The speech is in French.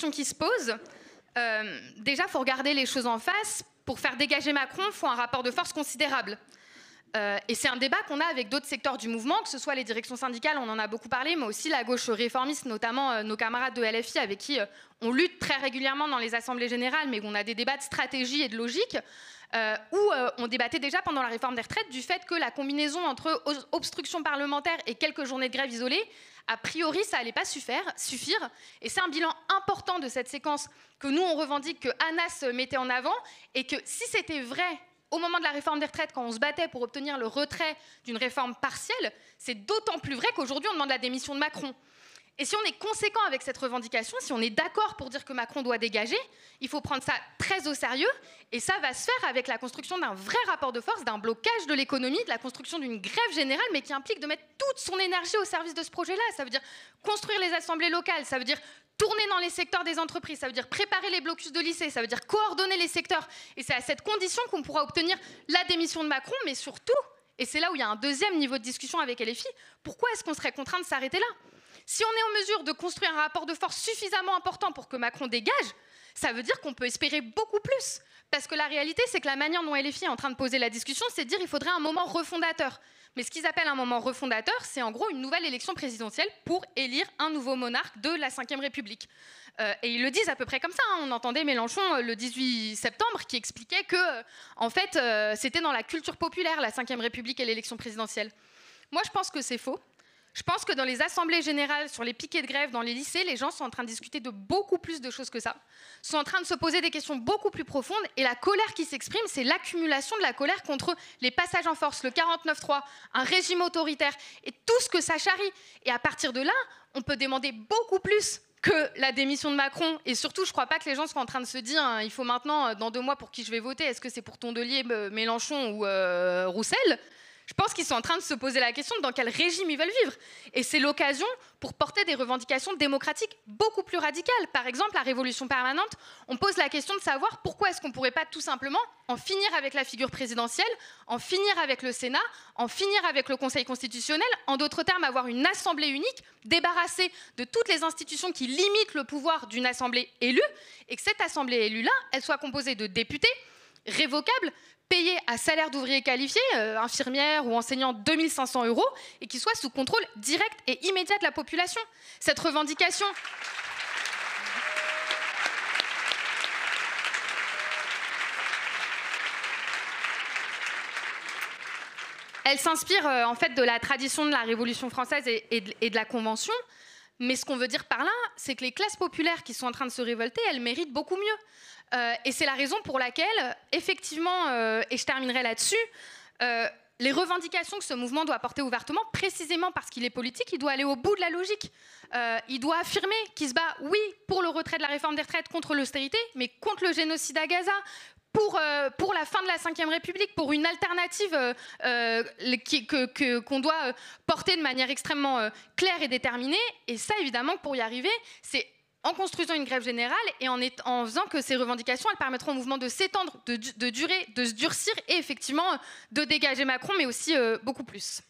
question qui se pose. Déjà, il faut regarder les choses en face. Pour faire dégager Macron, il faut un rapport de force considérable. Et c'est un débat qu'on a avec d'autres secteurs du mouvement, que ce soit les directions syndicales, on en a beaucoup parlé, mais aussi la gauche réformiste, notamment nos camarades de LFI avec qui on lutte très régulièrement dans les assemblées générales, mais où on a des débats de stratégie et de logique, où on débattait déjà pendant la réforme des retraites du fait que la combinaison entre obstruction parlementaire et quelques journées de grève isolées, a priori, ça n'allait pas suffire. Et c'est un bilan important de cette séquence que nous, on revendique, que Anas mettait en avant, et que si c'était vrai au moment de la réforme des retraites, quand on se battait pour obtenir le retrait d'une réforme partielle, c'est d'autant plus vrai qu'aujourd'hui, on demande la démission de Macron. Et si on est conséquent avec cette revendication, si on est d'accord pour dire que Macron doit dégager, il faut prendre ça très au sérieux, et ça va se faire avec la construction d'un vrai rapport de force, d'un blocage de l'économie, de la construction d'une grève générale, mais qui implique de mettre toute son énergie au service de ce projet-là. Ça veut dire construire les assemblées locales, ça veut dire tourner dans les secteurs des entreprises, ça veut dire préparer les blocus de lycée, ça veut dire coordonner les secteurs. Et c'est à cette condition qu'on pourra obtenir la démission de Macron, mais surtout, et c'est là où il y a un deuxième niveau de discussion avec LFI, pourquoi est-ce qu'on serait contraint de s'arrêter là ? Si on est en mesure de construire un rapport de force suffisamment important pour que Macron dégage, ça veut dire qu'on peut espérer beaucoup plus. Parce que la réalité, c'est que la manière dont LFI est en train de poser la discussion, c'est de dire qu'il faudrait un moment refondateur. Mais ce qu'ils appellent un moment refondateur, c'est en gros une nouvelle élection présidentielle pour élire un nouveau monarque de la Ve République. Et ils le disent à peu près comme ça. On entendait Mélenchon le 18 septembre qui expliquait que, en fait, c'était dans la culture populaire, la Ve République et l'élection présidentielle. Moi, je pense que c'est faux. Je pense que dans les assemblées générales, sur les piquets de grève, dans les lycées, les gens sont en train de discuter de beaucoup plus de choses que ça. Sont en train de se poser des questions beaucoup plus profondes. Et la colère qui s'exprime, c'est l'accumulation de la colère contre les passages en force, le 49-3, un régime autoritaire et tout ce que ça charrie. Et à partir de là, on peut demander beaucoup plus que la démission de Macron. Et surtout, je ne crois pas que les gens soient en train de se dire il faut maintenant, dans 2 mois, pour qui je vais voter, est-ce que c'est pour Tondelier, Mélenchon ou Roussel ? Je pense qu'ils sont en train de se poser la question de dans quel régime ils veulent vivre. Et c'est l'occasion pour porter des revendications démocratiques beaucoup plus radicales. Par exemple, la révolution permanente, on pose la question de savoir pourquoi est-ce qu'on ne pourrait pas tout simplement en finir avec la figure présidentielle, en finir avec le Sénat, en finir avec le Conseil constitutionnel, en d'autres termes, avoir une assemblée unique, débarrassée de toutes les institutions qui limitent le pouvoir d'une assemblée élue, et que cette assemblée élue-là, elle soit composée de députés révocables, payés à salaire d'ouvriers qualifiés, infirmières ou enseignants 2 500 €, et qui soient sous contrôle direct et immédiat de la population. Cette revendication... Elle s'inspire en fait de la tradition de la Révolution française et de la Convention. Mais ce qu'on veut dire par là, c'est que les classes populaires qui sont en train de se révolter, elles méritent beaucoup mieux. Et c'est la raison pour laquelle, effectivement, et je terminerai là-dessus, les revendications que ce mouvement doit porter ouvertement, précisément parce qu'il est politique, il doit aller au bout de la logique. Il doit affirmer qu'il se bat, oui, pour le retrait de la réforme des retraites, contre l'austérité, mais contre le génocide à Gaza, pour la fin de la Ve République, pour une alternative qu'on doit porter de manière extrêmement claire et déterminée. Et ça, évidemment, pour y arriver, c'est en construisant une grève générale et en faisant que ces revendications, elles permettront au mouvement de s'étendre, de durer, de se durcir et effectivement de dégager Macron, mais aussi beaucoup plus.